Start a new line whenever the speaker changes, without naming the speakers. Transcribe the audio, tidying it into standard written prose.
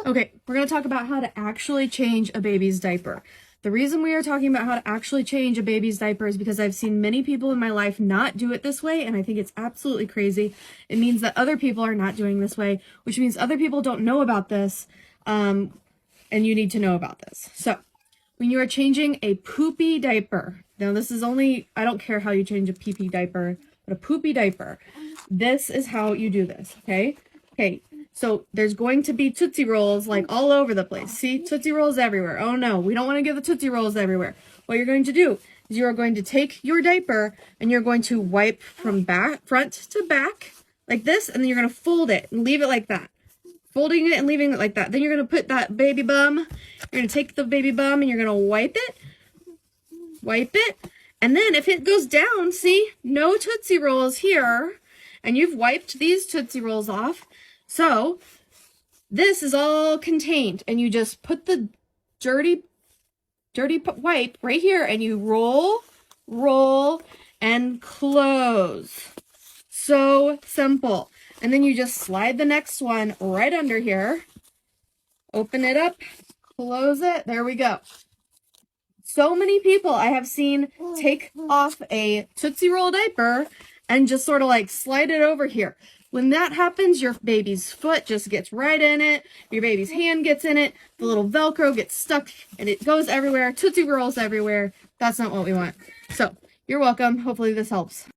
Okay, we're going to talk about how to actually change a baby's diaper. The reason we are talking about how to actually change a baby's diaper is because I've seen many people in my life not do it this way, and I think it's absolutely crazy. It means that other people are not doing this way, which means other people don't know about this, and you need to know about this. So, when you are changing a poopy diaper, now this is only, I don't care how you change a pee-pee diaper, but a poopy diaper, this is how you do this, okay? Okay, so there's going to be Tootsie Rolls like all over the place. See, Tootsie Rolls everywhere. Oh no, we don't want to get the Tootsie Rolls everywhere. What you're going to do is you are going to take your diaper and you're going to wipe from front to back like this, and then you're going to fold it and leave it like that. Folding it and leaving it like that. Then you're going to put that baby bum, you're going to take the baby bum and you're going to wipe it, and then if it goes down, see, no Tootsie Rolls here, and you've wiped these Tootsie Rolls off, so this is all contained, and you just put the dirty wipe right here, and you roll, and close. So simple. And then you just slide the next one right under here, open it up, close it, there we go. So many people I have seen take off a Tootsie Roll diaper and just sort of like slide it over here. When that happens, your baby's foot just gets right in it, your baby's hand gets in it, the little Velcro gets stuck, and it goes everywhere, Tootsie Rolls everywhere. That's not what we want. So, you're welcome. Hopefully this helps.